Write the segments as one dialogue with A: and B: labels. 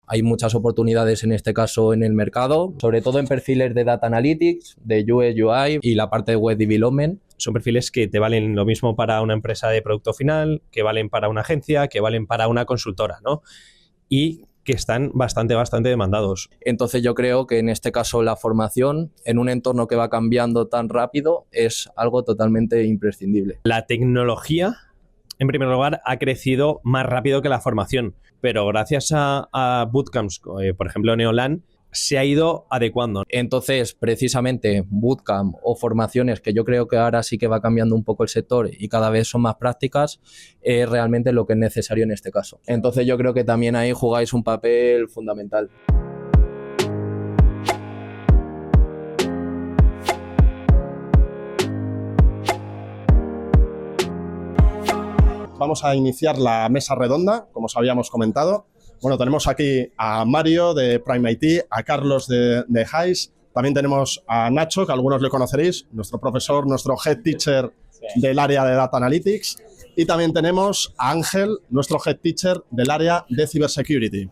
A: hay muchas oportunidades en este caso en el mercado, sobre todo en perfiles de Data Analytics, de UX, UI y la parte de Web Development.
B: Son perfiles que te valen lo mismo para una empresa de producto final, que valen para una agencia, que valen para una consultora, ¿no? Y que están bastante demandados.
A: Entonces yo creo que en este caso la formación en un entorno que va cambiando tan rápido es algo totalmente imprescindible.
B: La tecnología, en primer lugar, ha crecido más rápido que la formación, pero gracias a bootcamps, por ejemplo Neolan, se ha ido adecuando.
A: Entonces, precisamente, bootcamp o formaciones, que yo creo que ahora sí que va cambiando un poco el sector y cada vez son más prácticas, es realmente lo que es necesario en este caso. Entonces, yo creo que también ahí jugáis un papel fundamental.
C: Vamos a iniciar la mesa redonda, como os habíamos comentado. Bueno, tenemos aquí a Mario de Prime IT, a Carlos de Heis, también tenemos a Nacho, que algunos le conoceréis, nuestro profesor, nuestro head teacher del área de Data Analytics, y también tenemos a Ángel, nuestro head teacher del área de Cybersecurity.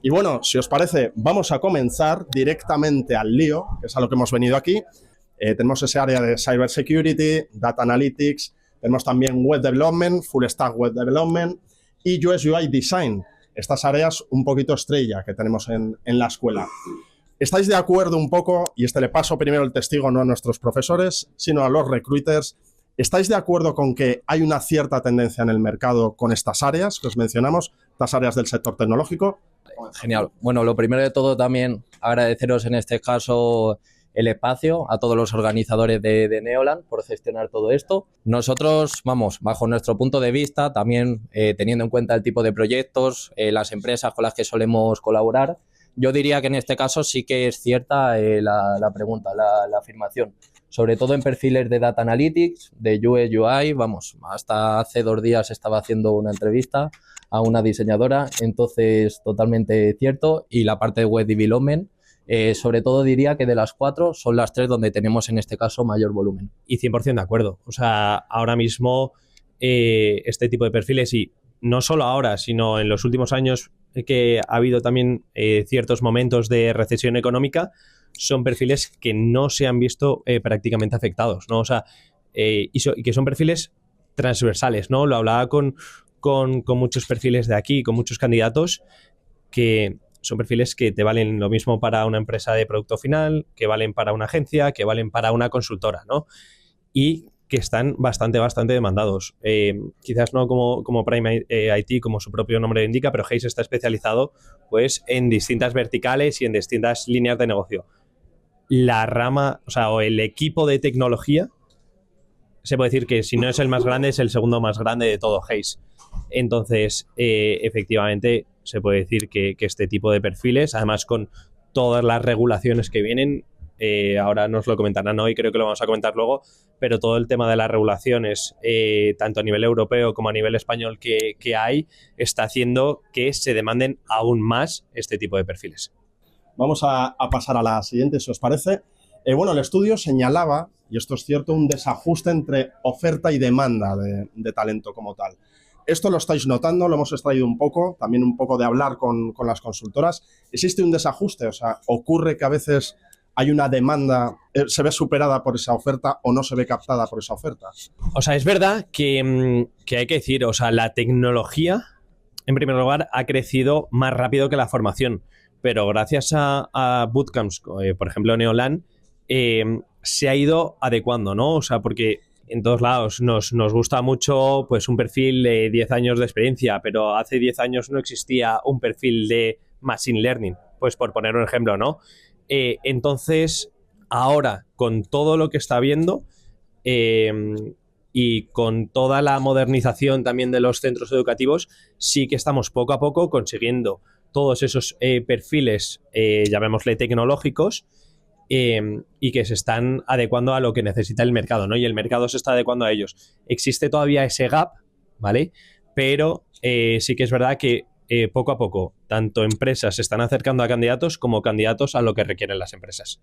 C: Y bueno, si os parece, vamos a comenzar directamente al lío, que es a lo que hemos venido aquí. Tenemos ese área de Cybersecurity, Data Analytics, tenemos también Web Development, Full Stack Web Development y UX UI Design. Estas áreas un poquito estrella que tenemos en la escuela. ¿Estáis de acuerdo un poco? Y le paso primero el testigo no a nuestros profesores, sino a los recruiters. ¿Estáis de acuerdo con que hay una cierta tendencia en el mercado con estas áreas que os mencionamos, estas áreas del sector tecnológico?
A: Genial. Bueno, lo primero de todo también agradeceros en este caso el espacio a todos los organizadores de Neolan por gestionar todo esto. Nosotros, vamos, bajo nuestro punto de vista, también teniendo en cuenta el tipo de proyectos, las empresas con las que solemos colaborar, yo diría que en este caso sí que es cierta la pregunta, la afirmación. Sobre todo en perfiles de Data Analytics, de UX, UI, vamos, hasta hace 2 días estaba haciendo una entrevista a una diseñadora, entonces totalmente cierto. Y la parte de Web Development, sobre todo diría que de las 4 son las 3 donde tenemos en este caso mayor volumen.
B: Y 100% de acuerdo. O sea, ahora mismo este tipo de perfiles, y no solo ahora, sino en los últimos años que ha habido también ciertos momentos de recesión económica, son perfiles que no se han visto prácticamente afectados, ¿no? O sea, y que son perfiles transversales, ¿no? Lo hablaba con muchos perfiles de aquí, con muchos candidatos, que son perfiles que te valen lo mismo para una empresa de producto final, que valen para una agencia, que valen para una consultora, ¿no? Y que están bastante demandados. Quizás no como Prime IT, como su propio nombre indica, pero Heis está especializado pues, en distintas verticales y en distintas líneas de negocio. La rama, o el equipo de tecnología, se puede decir que si no es el más grande, es el segundo más grande de todo Heis. Entonces, efectivamente, se puede decir que este tipo de perfiles, además con todas las regulaciones que vienen, ahora nos lo comentarán hoy, creo que lo vamos a comentar luego, pero todo el tema de las regulaciones, tanto a nivel europeo como a nivel español que hay, está haciendo que se demanden aún más este tipo de perfiles.
C: Vamos a pasar a la siguiente, si os parece. Bueno, el estudio señalaba, y esto es cierto, un desajuste entre oferta y demanda de talento como tal. Esto lo estáis notando, lo hemos extraído un poco, también un poco de hablar con las consultoras. ¿Existe un desajuste? O sea, ¿ocurre que a veces hay una demanda, se ve superada por esa oferta o no se ve captada por esa oferta?
B: O sea, es verdad que hay que decir, o sea, la tecnología, en primer lugar, ha crecido más rápido que la formación, pero gracias a bootcamps, por ejemplo Neolan, se ha ido adecuando, ¿no? O sea, porque en todos lados nos gusta mucho pues un perfil de 10 años de experiencia, pero hace 10 años no existía un perfil de Machine Learning, pues por poner un ejemplo, ¿no? Entonces, ahora, con todo lo que está viendo y con toda la modernización también de los centros educativos, sí que estamos poco a poco consiguiendo todos esos perfiles, llamémosle tecnológicos, y que se están adecuando a lo que necesita el mercado, ¿no? Y el mercado se está adecuando a ellos. Existe todavía ese gap, ¿vale? Pero sí que es verdad que poco a poco, tanto empresas se están acercando a candidatos como candidatos a lo que requieren las empresas.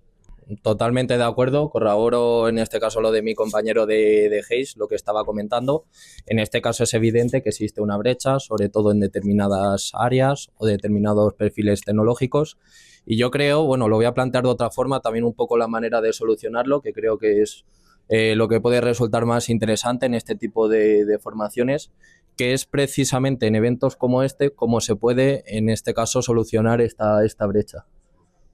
A: totalmente de acuerdo. Corroboro en este caso lo de mi compañero de Hayes, lo que estaba comentando. En este caso es evidente que existe una brecha, sobre todo en determinadas áreas o determinados perfiles tecnológicos. Y yo creo, bueno, lo voy a plantear de otra forma, también un poco la manera de solucionarlo, que creo que es lo que puede resultar más interesante en este tipo de formaciones, que es precisamente en eventos como este, cómo se puede, en este caso, solucionar esta brecha.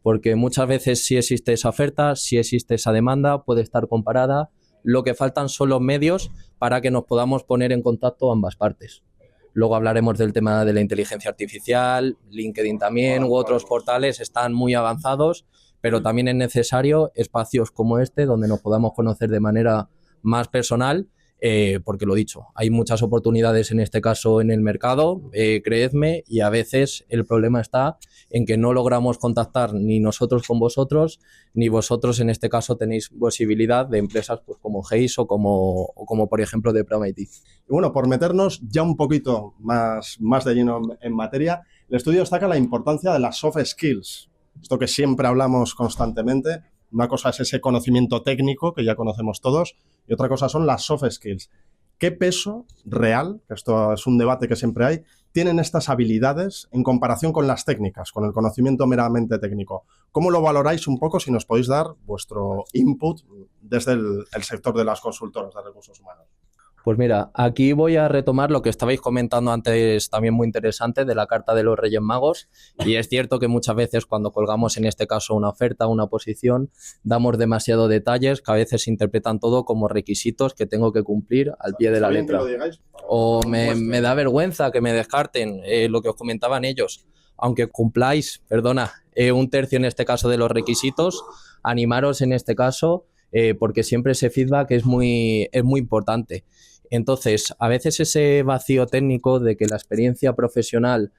A: Porque muchas veces sí existe esa oferta, sí existe esa demanda, puede estar comparada. Lo que faltan son los medios para que nos podamos poner en contacto ambas partes. Luego hablaremos del tema de la inteligencia artificial, LinkedIn también, u otros portales están muy avanzados, pero también es necesario espacios como este donde nos podamos conocer de manera más personal, porque lo dicho, hay muchas oportunidades en este caso en el mercado, creedme, y a veces el problema está en que no logramos contactar ni nosotros con vosotros, ni vosotros en este caso tenéis posibilidad de empresas pues, como Hayes o como por ejemplo de ProgramIT.
C: Y bueno, por meternos ya un poquito más de lleno en materia, el estudio destaca la importancia de las soft skills. Esto que siempre hablamos constantemente. Una cosa es ese conocimiento técnico que ya conocemos todos y otra cosa son las soft skills. ¿Qué peso real, que esto es un debate que siempre hay, tienen estas habilidades en comparación con las técnicas, con el conocimiento meramente técnico? ¿Cómo lo valoráis un poco, si nos podéis dar vuestro input desde el sector de las consultoras de recursos humanos?
A: Pues mira, aquí voy a retomar lo que estabais comentando antes, también muy interesante, de la carta de los Reyes Magos. Y es cierto que muchas veces cuando colgamos en este caso una oferta, una posición, damos demasiado detalles que a veces se interpretan todo como requisitos que tengo que cumplir al pie de la letra. O me da vergüenza que me descarten lo que os comentaban ellos. Aunque cumpláis, un tercio en este caso de los requisitos, animaros en este caso, porque siempre ese feedback es muy importante. Entonces, a veces ese vacío técnico de que la experiencia profesional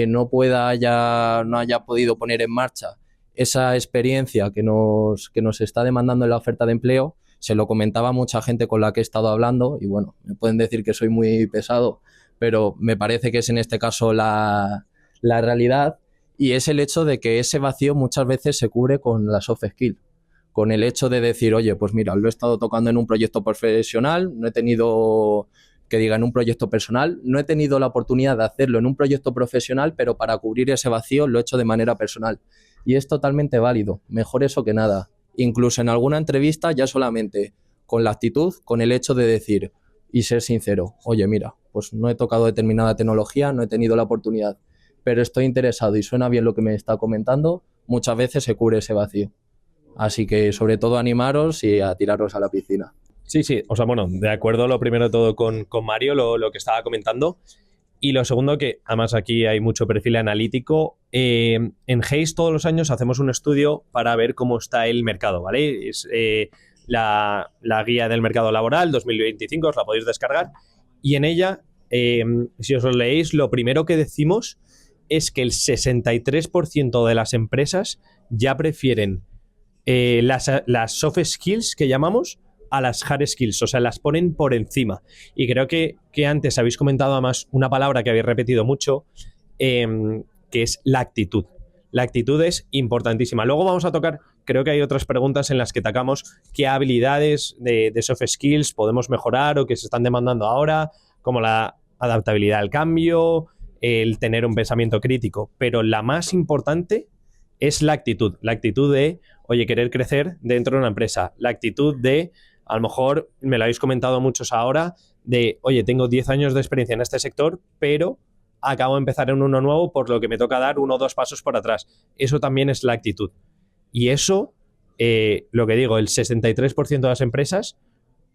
A: no haya podido poner en marcha esa experiencia que nos está demandando en la oferta de empleo, se lo comentaba a mucha gente con la que he estado hablando y bueno, me pueden decir que soy muy pesado, pero me parece que es en este caso la realidad, y es el hecho de que ese vacío muchas veces se cubre con la soft skill. Con el hecho de decir, oye, pues mira, lo he estado tocando en un proyecto profesional, no he tenido, que diga, en un proyecto personal, no he tenido la oportunidad de hacerlo en un proyecto profesional, pero para cubrir ese vacío lo he hecho de manera personal. Y es totalmente válido, mejor eso que nada. Incluso en alguna entrevista ya solamente con la actitud, con el hecho de decir y ser sincero, oye, mira, pues no he tocado determinada tecnología, no he tenido la oportunidad, pero estoy interesado y suena bien lo que me está comentando, muchas veces se cubre ese vacío. Así que, sobre todo, animaros y a tiraros a la piscina.
B: Sí, o sea, bueno, de acuerdo lo primero de todo con Mario, lo que estaba comentando. Y lo segundo, que además aquí hay mucho perfil analítico. En Hayes todos los años hacemos un estudio para ver cómo está el mercado, ¿vale? Es la guía del mercado laboral 2025, os la podéis descargar. Y en ella, si os lo leéis, lo primero que decimos es que el 63% de las empresas ya prefieren las soft skills que llamamos a las hard skills, o sea, las ponen por encima. Y creo que antes habéis comentado además una palabra que habéis repetido mucho, que es la actitud. La actitud es importantísima. Luego vamos a tocar, creo que hay otras preguntas en las que tocamos qué habilidades de soft skills podemos mejorar o que se están demandando ahora, como la adaptabilidad al cambio, el tener un pensamiento crítico. Pero la más importante es la actitud de, oye, querer crecer dentro de una empresa. La actitud de, a lo mejor, me lo habéis comentado muchos ahora, de, oye, tengo 10 años de experiencia en este sector, pero acabo de empezar en uno nuevo, por lo que me toca dar 1 o 2 pasos por atrás. Eso también es la actitud. Y eso, lo que digo, el 63% de las empresas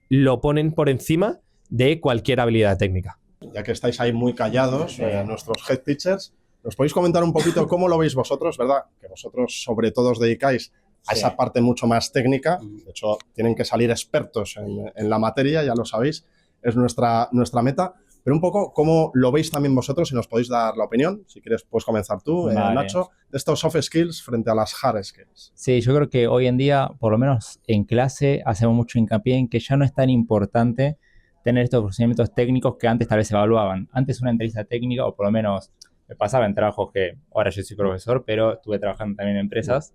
B: lo ponen por encima de cualquier habilidad técnica.
C: Ya que estáis ahí muy callados, nuestros head teachers, ¿nos podéis comentar un poquito cómo lo veis vosotros, verdad? Que vosotros sobre todo os dedicáis a esa parte mucho más técnica. De hecho, tienen que salir expertos en la materia, ya lo sabéis, es nuestra meta. Pero un poco, ¿cómo lo veis también vosotros? Si nos podéis dar la opinión. Si quieres, puedes comenzar tú, vale. Nacho, de estos soft skills frente a las hard skills.
D: Sí, yo creo que hoy en día, por lo menos en clase, hacemos mucho hincapié en que ya no es tan importante tener estos procedimientos técnicos que antes tal vez se evaluaban. Antes una entrevista técnica, o por lo menos me pasaba en trabajos que ahora yo soy profesor, pero estuve trabajando también en empresas,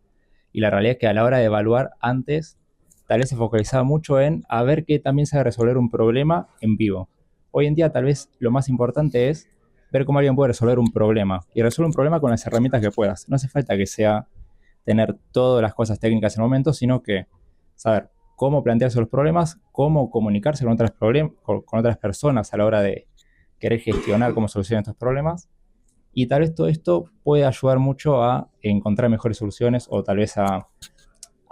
D: Y la realidad es que a la hora de evaluar antes, tal vez se focalizaba mucho en a ver qué también sabe resolver un problema en vivo. Hoy en día tal vez lo más importante es ver cómo alguien puede resolver un problema. Y resuelve un problema con las herramientas que puedas. No hace falta que sea tener todas las cosas técnicas en el momento, sino que saber cómo plantearse los problemas, cómo comunicarse con con otras personas a la hora de querer gestionar cómo solucionar estos problemas. Y tal vez todo esto puede ayudar mucho a encontrar mejores soluciones o tal vez a,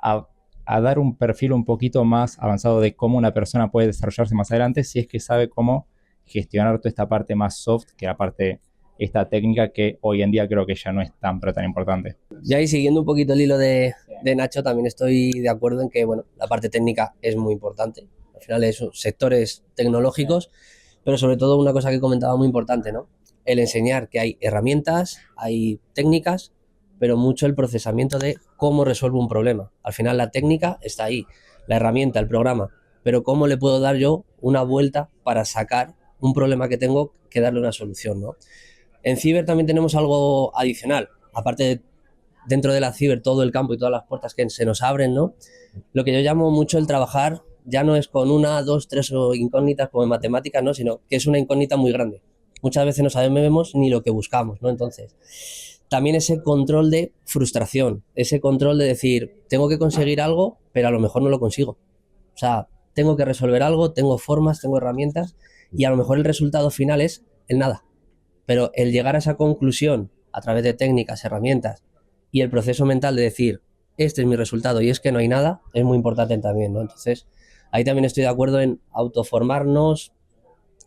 D: a dar un perfil un poquito más avanzado de cómo una persona puede desarrollarse más adelante si es que sabe cómo gestionar toda esta parte más soft que la parte esta técnica que hoy en día creo que ya no es tan pero tan importante.
E: Ya y siguiendo un poquito el hilo de Nacho, también estoy de acuerdo en que bueno, la parte técnica es muy importante. Al final es sectores tecnológicos, pero sobre todo una cosa que comentaba muy importante, ¿no? El enseñar que hay herramientas, hay técnicas, pero mucho el procesamiento de cómo resuelvo un problema. Al final la técnica está ahí, la herramienta, el programa, pero cómo le puedo dar yo una vuelta para sacar un problema que tengo que darle una solución, ¿no? En ciber también tenemos algo adicional, aparte de dentro de la ciber todo el campo y todas las puertas que se nos abren, ¿no? Lo que yo llamo mucho el trabajar ya no es con una, dos, tres incógnitas como en matemáticas, ¿no? Sino que es una incógnita muy grande. Muchas veces no sabemos ni lo que buscamos, ¿no? Entonces, también ese control de frustración, ese control de decir, tengo que conseguir algo, pero a lo mejor no lo consigo. O sea, tengo que resolver algo, tengo formas, tengo herramientas y a lo mejor el resultado final es el nada. Pero el llegar a esa conclusión a través de técnicas, herramientas y el proceso mental de decir, este es mi resultado y es que no hay nada, es muy importante también, ¿no? Entonces, ahí también estoy de acuerdo en autoformarnos,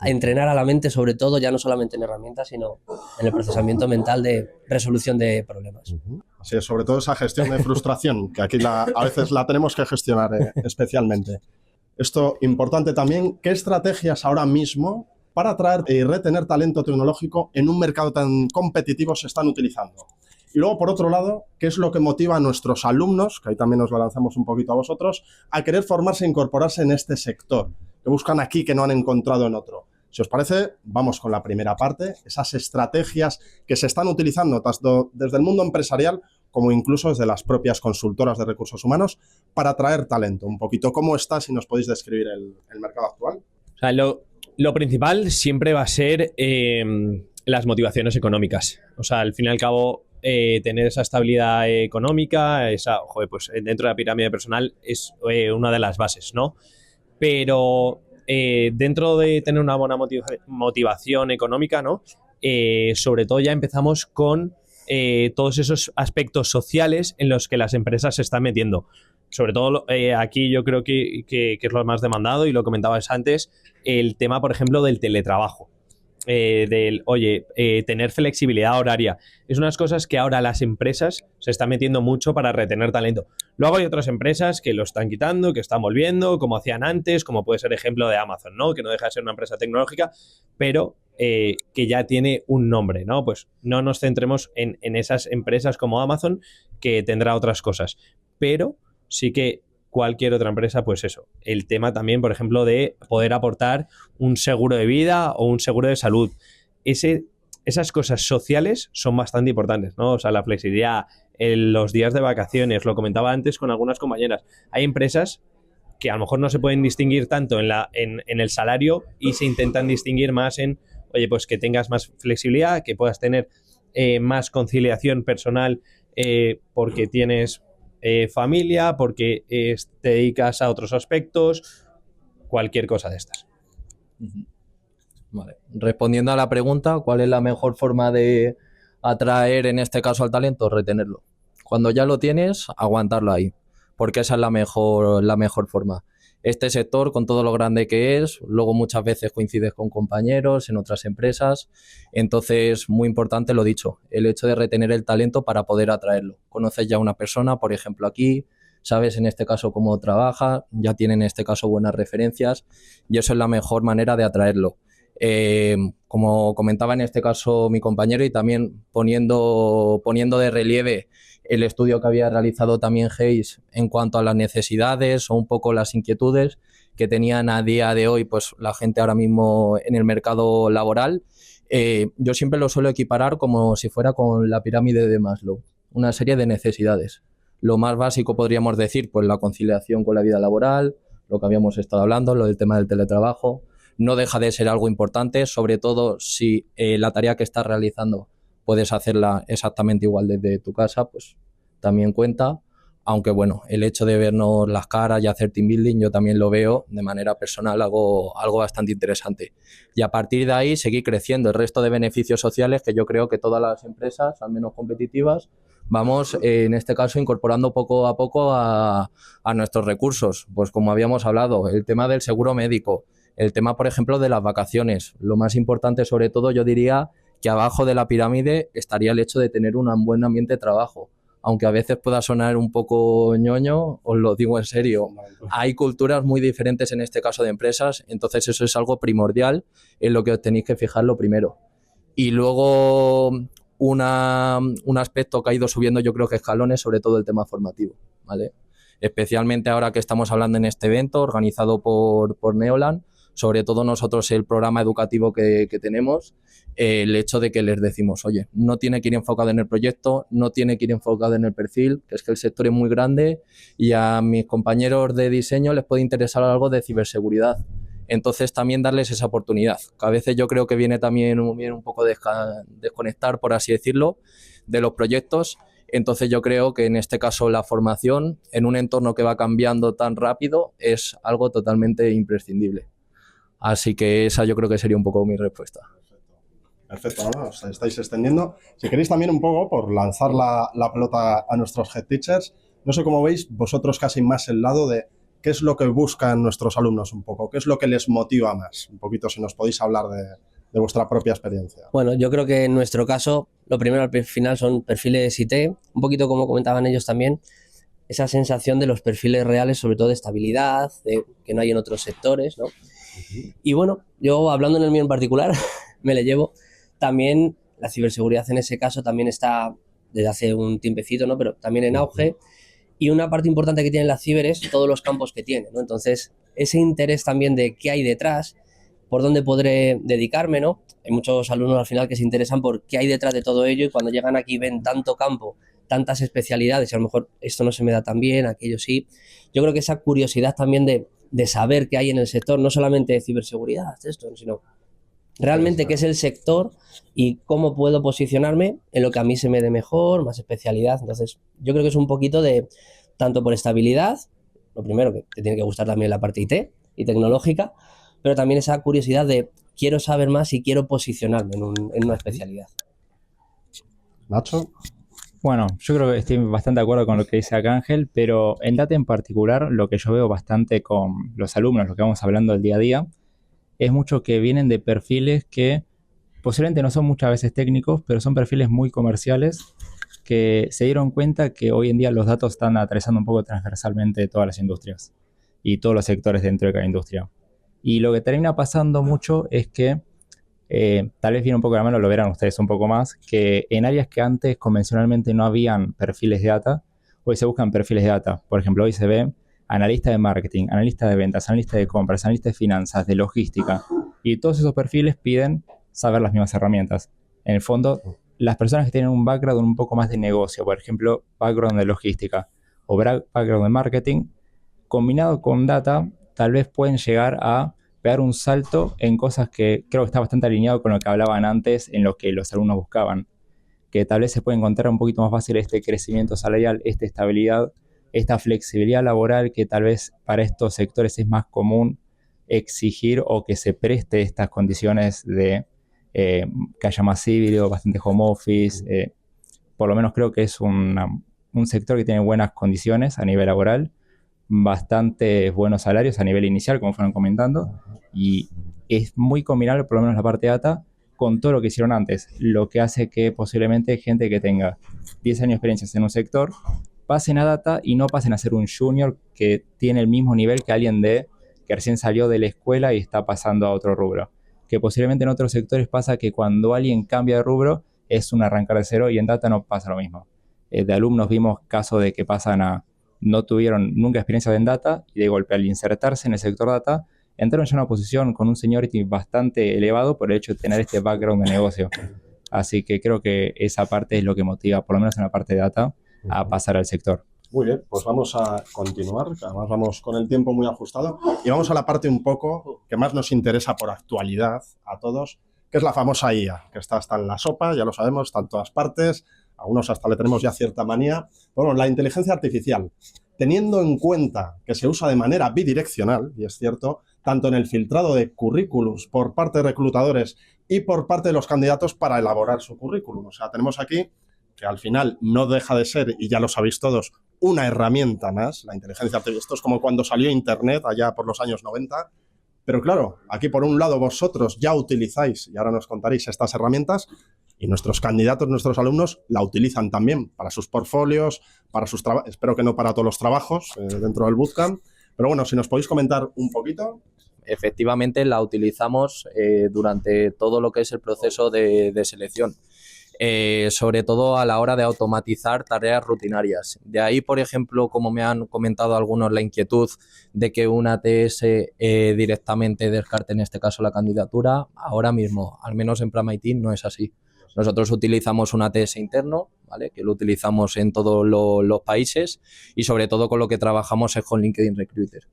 E: a entrenar a la mente sobre todo, ya no solamente en herramientas, sino en el procesamiento mental de resolución de problemas.
C: Así es, sobre todo esa gestión de frustración, que aquí a veces la tenemos que gestionar especialmente. Esto, importante también, ¿qué estrategias ahora mismo para atraer y retener talento tecnológico en un mercado tan competitivo se están utilizando? Y luego, por otro lado, ¿qué es lo que motiva a nuestros alumnos, que ahí también nos lo lanzamos un poquito a vosotros, a querer formarse e incorporarse en este sector? Que buscan aquí que no han encontrado en otro. Si os parece, vamos con la primera parte, esas estrategias que se están utilizando tanto desde el mundo empresarial como incluso desde las propias consultoras de recursos humanos para atraer talento. Un poquito, ¿cómo está? Si nos podéis describir el mercado actual.
B: O sea, lo principal siempre va a ser las motivaciones económicas. O sea, al fin y al cabo, tener esa estabilidad económica, pues dentro de la pirámide personal es una de las bases, ¿no? Pero dentro de tener una buena motivación económica, ¿no? Sobre todo ya empezamos con todos esos aspectos sociales en los que las empresas se están metiendo. Sobre todo aquí yo creo que es lo más demandado y lo comentabas antes, el tema, por ejemplo, del teletrabajo. Tener flexibilidad horaria. Es unas cosas que ahora las empresas se están metiendo mucho para retener talento. Luego hay otras empresas que lo están quitando, que están volviendo, como hacían antes, como puede ser ejemplo de Amazon, ¿no? Que no deja de ser una empresa tecnológica, pero que ya tiene un nombre, ¿no? Pues no nos centremos en esas empresas como Amazon, que tendrá otras cosas. Pero sí que cualquier otra empresa, pues eso. El tema también, por ejemplo, de poder aportar un seguro de vida o un seguro de salud. Esas cosas sociales son bastante importantes, ¿no? O sea, la flexibilidad, los días de vacaciones, lo comentaba antes con algunas compañeras. Hay empresas que a lo mejor no se pueden distinguir tanto en el salario y se intentan distinguir más en, oye, pues que tengas más flexibilidad, que puedas tener más conciliación personal porque tienes familia, porque te dedicas a otros aspectos, cualquier cosa de estas.
A: Vale. Respondiendo a la pregunta, ¿cuál es la mejor forma de atraer en este caso al talento? Retenerlo. Cuando ya lo tienes, aguantarlo ahí, porque esa es la mejor forma. Este sector, con todo lo grande que es, luego muchas veces coincides con compañeros en otras empresas, entonces muy importante lo dicho, el hecho de retener el talento para poder atraerlo. Conoces ya a una persona, por ejemplo aquí, sabes en este caso cómo trabaja, ya tienen en este caso buenas referencias y eso es la mejor manera de atraerlo. Como comentaba en este caso mi compañero y también poniendo de relieve el estudio que había realizado también Hayes en cuanto a las necesidades o un poco las inquietudes que tenían a día de hoy pues la gente ahora mismo en el mercado laboral, yo siempre lo suelo equiparar como si fuera con la pirámide de Maslow, una serie de necesidades. Lo más básico podríamos decir, pues la conciliación con la vida laboral, lo que habíamos estado hablando, lo del tema del teletrabajo. No deja de ser algo importante, sobre todo si la tarea que estás realizando puedes hacerla exactamente igual desde tu casa, pues también cuenta. Aunque bueno, el hecho de vernos las caras y hacer team building, yo también lo veo de manera personal algo bastante interesante. Y a partir de ahí seguir creciendo el resto de beneficios sociales que yo creo que todas las empresas, al menos competitivas, vamos en este caso incorporando poco a poco a nuestros recursos. Pues como habíamos hablado, el tema del seguro médico, el tema, por ejemplo, de las vacaciones. Lo más importante, sobre todo, yo diría que abajo de la pirámide estaría el hecho de tener un buen ambiente de trabajo. Aunque a veces pueda sonar un poco ñoño, os lo digo en serio, hay culturas muy diferentes en este caso de empresas, entonces eso es algo primordial en lo que os tenéis que fijar lo primero. Y luego un aspecto que ha ido subiendo yo creo que escalones, sobre todo el tema formativo, ¿vale? Especialmente ahora que estamos hablando en este evento organizado por Neoland, sobre todo nosotros el programa educativo que tenemos, el hecho de que les decimos, oye, no tiene que ir enfocado en el proyecto, no tiene que ir enfocado en el perfil, que es que el sector es muy grande y a mis compañeros de diseño les puede interesar algo de ciberseguridad. Entonces también darles esa oportunidad, que a veces yo creo que viene también un poco desconectar, por así decirlo, de los proyectos. Entonces yo creo que en este caso la formación en un entorno que va cambiando tan rápido es algo totalmente imprescindible. Así que esa yo creo que sería un poco mi respuesta.
C: Perfecto, ¿no? Os estáis extendiendo. Si queréis también un poco, por lanzar la pelota a nuestros head teachers, no sé cómo veis vosotros casi más el lado de qué es lo que buscan nuestros alumnos un poco, qué es lo que les motiva más. Un poquito si nos podéis hablar de vuestra propia experiencia.
E: Bueno, yo creo que en nuestro caso, lo primero al final son perfiles IT, un poquito como comentaban ellos también, esa sensación de los perfiles reales, sobre todo de estabilidad, de que no hay en otros sectores, ¿no? Y bueno, yo hablando en el mío en particular, me le llevo, también la ciberseguridad en ese caso también está desde hace un tiempecito, ¿no? Pero también en auge. Y una parte importante que tiene la ciber es todos los campos que tiene, ¿no? Entonces, ese interés también de qué hay detrás, por dónde podré dedicarme, ¿no? Hay muchos alumnos al final que se interesan por qué hay detrás de todo ello y cuando llegan aquí ven tanto campo, tantas especialidades y a lo mejor esto no se me da tan bien, aquello sí. Yo creo que esa curiosidad también de saber qué hay en el sector, no solamente de ciberseguridad, esto, sino realmente qué es el sector y cómo puedo posicionarme en lo que a mí se me dé mejor, más especialidad. Entonces, yo creo que es un poquito de, tanto por estabilidad, lo primero que te tiene que gustar también la parte IT y tecnológica, pero también esa curiosidad de quiero saber más y quiero posicionarme en una especialidad.
C: Nacho.
D: Bueno, yo creo que estoy bastante de acuerdo con lo que dice acá Ángel, pero en Data en particular, lo que yo veo bastante con los alumnos, lo que vamos hablando del día a día, es mucho que vienen de perfiles que posiblemente no son muchas veces técnicos, pero son perfiles muy comerciales que se dieron cuenta que hoy en día los datos están atravesando un poco transversalmente todas las industrias y todos los sectores dentro de cada industria. Y lo que termina pasando mucho es que, tal vez viene un poco de la mano, lo verán ustedes un poco más, que en áreas que antes convencionalmente no habían perfiles de data, hoy se buscan perfiles de data. Por ejemplo, hoy se ve analista de marketing, analista de ventas, analista de compras, analista de finanzas, de logística. Y todos esos perfiles piden saber las mismas herramientas. En el fondo, las personas que tienen un background un poco más de negocio, por ejemplo, background de logística o background de marketing, combinado con data, tal vez pueden llegar a pegar un salto en cosas que creo que está bastante alineado con lo que hablaban antes, en lo que los alumnos buscaban. Que tal vez se puede encontrar un poquito más fácil este crecimiento salarial, esta estabilidad, esta flexibilidad laboral que tal vez para estos sectores es más común exigir o que se preste estas condiciones de que haya más híbrido, bastante home office. Por lo menos creo que es un sector que tiene buenas condiciones a nivel laboral, bastante buenos salarios a nivel inicial, como fueron comentando, y es muy combinable, por lo menos la parte de data, con todo lo que hicieron antes, lo que hace que posiblemente gente que tenga 10 años de experiencia en un sector pasen a data y no pasen a ser un junior que tiene el mismo nivel que alguien que recién salió de la escuela y está pasando a otro rubro. Que posiblemente en otros sectores pasa que cuando alguien cambia de rubro es un arrancar de cero y en data no pasa lo mismo. De alumnos vimos casos de que no tuvieron nunca experiencia en data y de golpe al insertarse en el sector data entraron ya en una posición con un seniority bastante elevado por el hecho de tener este background de negocio. Así que creo que esa parte es lo que motiva, por lo menos en la parte de data, a pasar al sector.
C: Muy bien, pues vamos a continuar, que además vamos con el tiempo muy ajustado, y vamos a la parte un poco que más nos interesa por actualidad a todos, que es la famosa IA, que está hasta en la sopa, ya lo sabemos, está en todas partes, a algunos hasta le tenemos ya cierta manía. Bueno, la inteligencia artificial, teniendo en cuenta que se usa de manera bidireccional, y es cierto, tanto en el filtrado de currículums por parte de reclutadores y por parte de los candidatos para elaborar su currículum. O sea, tenemos aquí que al final no deja de ser, y ya lo sabéis todos, una herramienta más, la inteligencia artificial. Esto es como cuando salió Internet allá por los años 90. Pero claro, aquí por un lado vosotros ya utilizáis, y ahora nos contaréis estas herramientas, y nuestros candidatos, nuestros alumnos, la utilizan también para sus portfolios, para sus trabajos, espero que no para todos los trabajos dentro del bootcamp. Pero bueno, si nos podéis comentar un poquito.
A: Efectivamente, la utilizamos durante todo lo que es el proceso de selección. Sobre todo a la hora de automatizar tareas rutinarias. De ahí, por ejemplo, como me han comentado algunos, la inquietud de que un ATS directamente descarte en este caso la candidatura. Ahora mismo, al menos en PrimeIT, no es así. Nosotros utilizamos un ATS interno, ¿vale?, que lo utilizamos en todos los países, y sobre todo con lo que trabajamos es con LinkedIn Recruiter.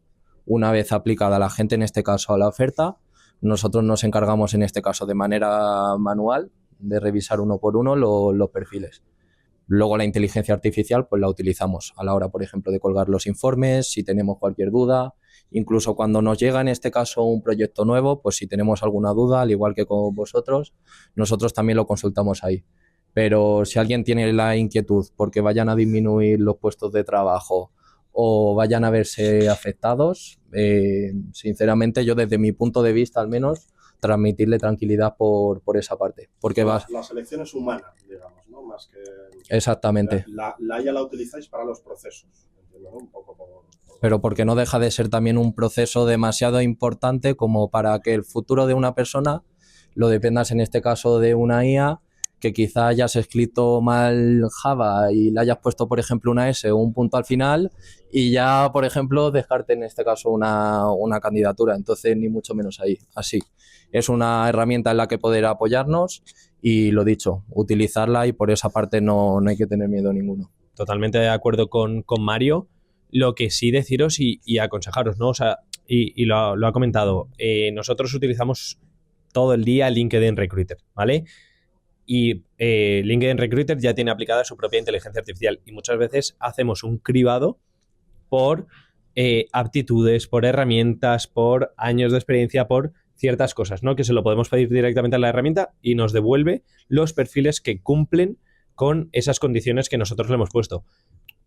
A: Una vez aplicada la gente, en este caso a la oferta, nosotros nos encargamos en este caso de manera manual de revisar uno por uno los perfiles. Luego la inteligencia artificial pues la utilizamos a la hora, por ejemplo, de colgar los informes, si tenemos cualquier duda, incluso cuando nos llega en este caso un proyecto nuevo, pues si tenemos alguna duda, al igual que con vosotros, nosotros también lo consultamos ahí. Pero si alguien tiene la inquietud porque vayan a disminuir los puestos de trabajo o vayan a verse afectados, sinceramente yo desde mi punto de vista al menos, transmitirle tranquilidad por esa parte. Porque
C: la selección es humana, digamos, ¿no? Más que...
A: Exactamente.
C: La IA la utilizáis para los procesos, entiendo, ¿no? Un poco por...
A: Pero porque no deja de ser también un proceso demasiado importante como para que el futuro de una persona lo dependas en este caso de una IA que quizá hayas escrito mal Java y le hayas puesto, por ejemplo, una S o un punto al final y ya, por ejemplo, descarte en este caso una candidatura. Entonces, ni mucho menos ahí. Así. Es una herramienta en la que poder apoyarnos y, lo dicho, utilizarla, y por esa parte no hay que tener miedo ninguno.
B: Totalmente de acuerdo con Mario. Lo que sí deciros y aconsejaros, ¿no? O sea, y lo ha comentado, nosotros utilizamos todo el día LinkedIn Recruiter, ¿vale? Y LinkedIn Recruiter ya tiene aplicada su propia inteligencia artificial y muchas veces hacemos un cribado por aptitudes, por herramientas, por años de experiencia, por ciertas cosas, ¿no? Que se lo podemos pedir directamente a la herramienta y nos devuelve los perfiles que cumplen con esas condiciones que nosotros le hemos puesto.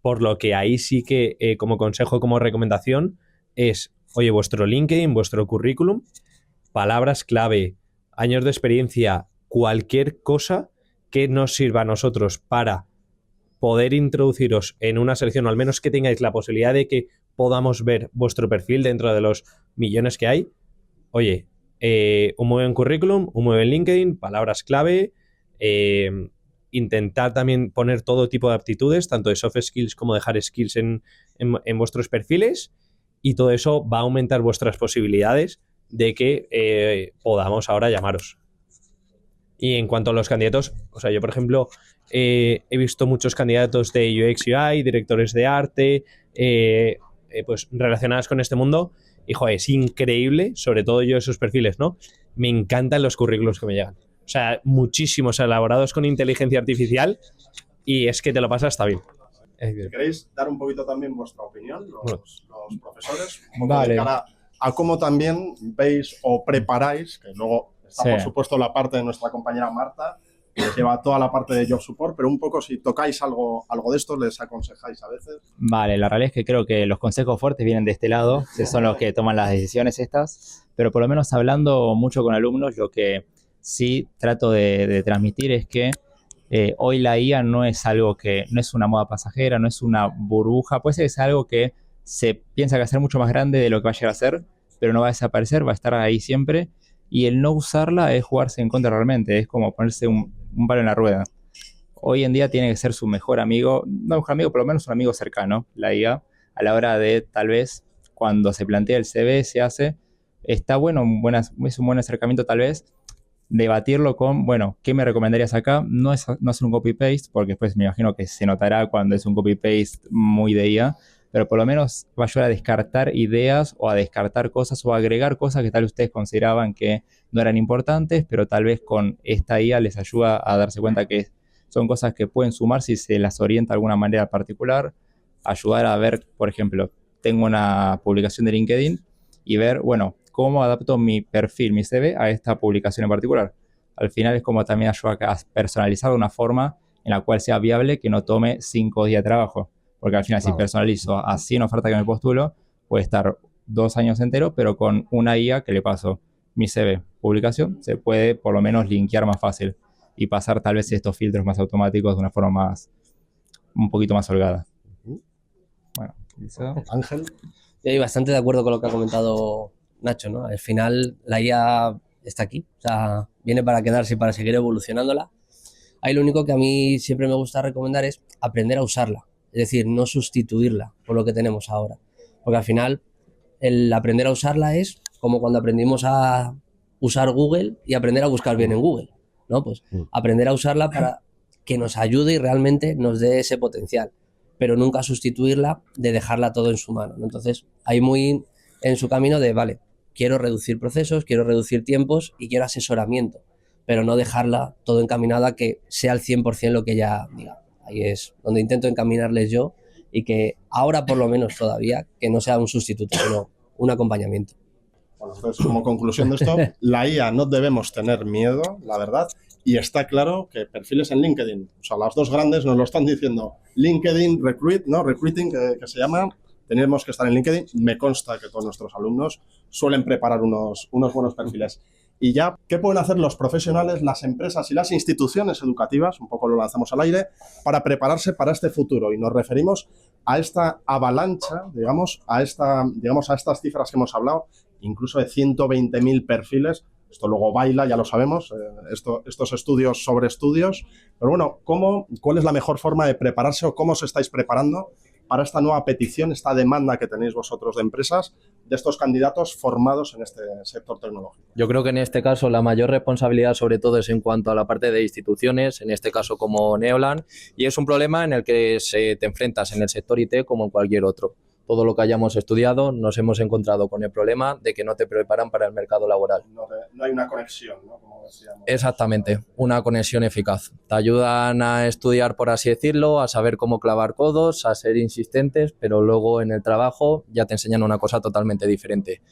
B: Por lo que ahí sí que como consejo, como recomendación es, oye, vuestro LinkedIn, vuestro currículum, palabras clave, años de experiencia, cualquier cosa que nos sirva a nosotros para poder introduciros en una selección, o al menos que tengáis la posibilidad de que podamos ver vuestro perfil dentro de los millones que hay. Oye, un muy buen currículum, un muy buen LinkedIn, palabras clave, intentar también poner todo tipo de aptitudes, tanto de soft skills como de hard skills en vuestros perfiles, y todo eso va a aumentar vuestras posibilidades de que podamos ahora llamaros. Y en cuanto a los candidatos, o sea, yo por ejemplo he visto muchos candidatos de UX UI, directores de arte, pues relacionadas con este mundo, y joder, es increíble, sobre todo yo esos perfiles, ¿no? Me encantan los currículos que me llegan. O sea, muchísimos elaborados con inteligencia artificial, y es que te lo pasas hasta bien.
C: Si queréis dar un poquito también vuestra opinión, los profesores, un poco
D: Vale.
C: de cara a cómo también veis o preparáis, que luego está por supuesto la parte de nuestra compañera Marta, que lleva toda la parte de Job Support, pero un poco si tocáis algo de esto, les aconsejáis a veces.
D: Vale, la realidad es que creo que los consejos fuertes vienen de este lado, que son los que toman las decisiones estas, pero por lo menos hablando mucho con alumnos, lo que sí trato de transmitir es que hoy la IA no es algo que, no es una moda pasajera, no es una burbuja, puede ser que sea algo que se piensa que va a ser mucho más grande de lo que va a llegar a ser, pero no va a desaparecer, va a estar ahí siempre, y el no usarla es jugarse en contra realmente, es como ponerse un palo en la rueda. Hoy en día tiene que ser su mejor amigo, no mejor amigo, por lo menos un amigo cercano, la IA, a la hora de tal vez cuando se plantea el CV, se hace, está bueno, es un buen acercamiento tal vez, debatirlo con, bueno, ¿qué me recomendarías acá? No es no hacer un copy-paste, porque después me imagino que se notará cuando es un copy-paste muy de IA, pero por lo menos va a ayudar a descartar ideas o a descartar cosas o a agregar cosas que tal vez ustedes consideraban que no eran importantes, pero tal vez con esta IA les ayuda a darse cuenta que son cosas que pueden sumar si se las orienta de alguna manera particular, ayudar a ver, por ejemplo, tengo una publicación de LinkedIn y ver, bueno, cómo adapto mi perfil, mi CV a esta publicación en particular. Al final es como también ayuda a personalizar de una forma en la cual sea viable que no tome 5 días de trabajo. Porque al final si personalizo a 100 ofertas que me postulo, puede estar 2 años enteros, pero con una IA que le paso mi CV, publicación, se puede por lo menos linkear más fácil y pasar tal vez estos filtros más automáticos de una forma más, un poquito más holgada. Bueno, eso.
C: Ángel.
E: Yo estoy bastante de acuerdo con lo que ha comentado Nacho, ¿no? Al final la IA está aquí, o sea, viene para quedarse y para seguir evolucionándola. Ahí lo único que a mí siempre me gusta recomendar es aprender a usarla, es decir, no sustituirla por lo que tenemos ahora. Porque al final el aprender a usarla es como cuando aprendimos a usar Google y aprender a buscar bien en Google, ¿no? Pues aprender a usarla para que nos ayude y realmente nos dé ese potencial, pero nunca sustituirla de dejarla todo en su mano, ¿no? Entonces, hay muy en su camino de, vale, quiero reducir procesos, quiero reducir tiempos y quiero asesoramiento, pero no dejarla todo encaminada a que sea al 100% lo que ella diga. Ahí es donde intento encaminarles yo y que ahora por lo menos todavía que no sea un sustituto, sino un acompañamiento.
C: Bueno, entonces, como conclusión de esto, la IA no debemos tener miedo, la verdad, y está claro que perfiles en LinkedIn, o sea, las dos grandes nos lo están diciendo, LinkedIn Recruit, ¿no? Recruiting, que se llama, tenemos que estar en LinkedIn, me consta que todos nuestros alumnos suelen preparar unos buenos perfiles. Y ya, ¿qué pueden hacer los profesionales, las empresas y las instituciones educativas, un poco lo lanzamos al aire, para prepararse para este futuro? Y nos referimos a esta avalancha, digamos a estas cifras que hemos hablado, incluso de 120.000 perfiles. Esto luego baila, ya lo sabemos, estos estudios sobre estudios. Pero bueno, ¿cuál es la mejor forma de prepararse o cómo os estáis preparando para esta nueva petición, esta demanda que tenéis vosotros de empresas, de estos candidatos formados en este sector tecnológico?
A: Yo creo que en este caso la mayor responsabilidad sobre todo es en cuanto a la parte de instituciones, en este caso como Neoland, y es un problema en el que te enfrentas en el sector IT como en cualquier otro. Todo lo que hayamos estudiado nos hemos encontrado con el problema de que no te preparan para el mercado laboral.
C: No hay una conexión, ¿no? Como decíamos.
A: Exactamente, una conexión eficaz. Te ayudan a estudiar, por así decirlo, a saber cómo clavar codos, a ser insistentes, pero luego en el trabajo ya te enseñan una cosa totalmente diferente.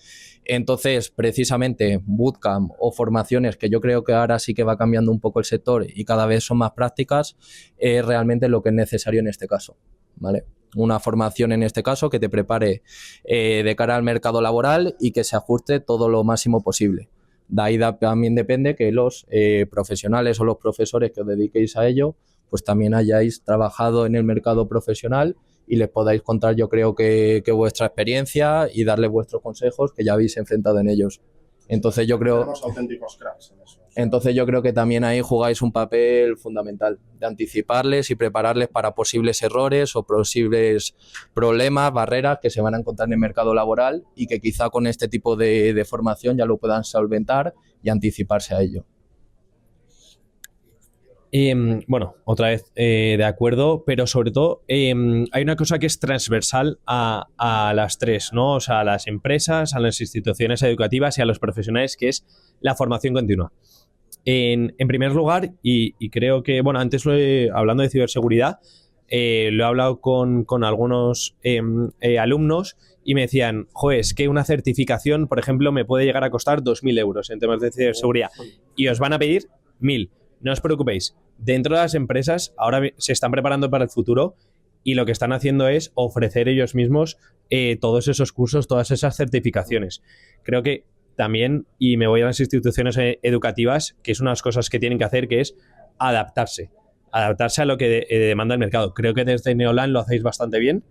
A: Entonces, precisamente, bootcamp o formaciones, que yo creo que ahora sí que va cambiando un poco el sector y cada vez son más prácticas, es realmente lo que es necesario en este caso, ¿vale? Una formación en este caso que te prepare de cara al mercado laboral y que se ajuste todo lo máximo posible. De ahí también depende que los profesionales o los profesores que os dediquéis a ello, pues también hayáis trabajado en el mercado profesional y les podáis contar, yo creo que vuestra experiencia y darles vuestros consejos que ya habéis enfrentado en ellos. Entonces yo creo...
C: Tenemos auténticos cracks en eso.
A: Entonces yo creo que también ahí jugáis un papel fundamental de anticiparles y prepararles para posibles errores o posibles problemas, barreras que se van a encontrar en el mercado laboral y que quizá con este tipo de formación ya lo puedan solventar y anticiparse a ello.
B: Bueno, otra vez de acuerdo, pero sobre todo hay una cosa que es transversal a las tres, ¿no? O sea, a las empresas, a las instituciones educativas y a los profesionales, que es la formación continua. En primer lugar, y creo que, bueno, antes hablando de ciberseguridad, lo he hablado con algunos alumnos y me decían, joder, es que una certificación, por ejemplo, me puede llegar a costar 2.000 euros en temas de ciberseguridad y os van a pedir 1.000. No os preocupéis, dentro de las empresas ahora se están preparando para el futuro y lo que están haciendo es ofrecer ellos mismos todos esos cursos, todas esas certificaciones. Creo que también, y me voy a las instituciones educativas, que es una de las cosas que tienen que hacer, que es adaptarse a lo que demanda el mercado. Creo que desde Neoland lo hacéis bastante bien.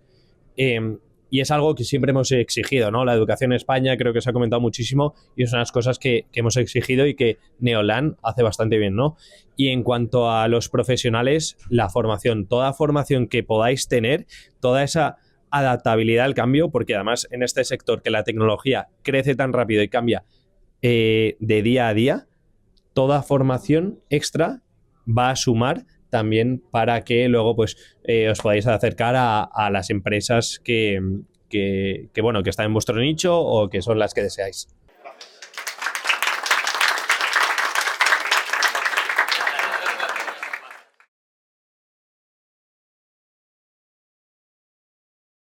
B: Y es algo que siempre hemos exigido, ¿no? La educación en España creo que se ha comentado muchísimo y es una de las cosas que hemos exigido y que Neoland hace bastante bien, ¿no? Y en cuanto a los profesionales, la formación, toda formación que podáis tener, toda esa adaptabilidad al cambio, porque además en este sector que la tecnología crece tan rápido y cambia de día a día, toda formación extra va a sumar también para que luego pues os podáis acercar a las empresas que están en vuestro nicho o que son las que deseáis.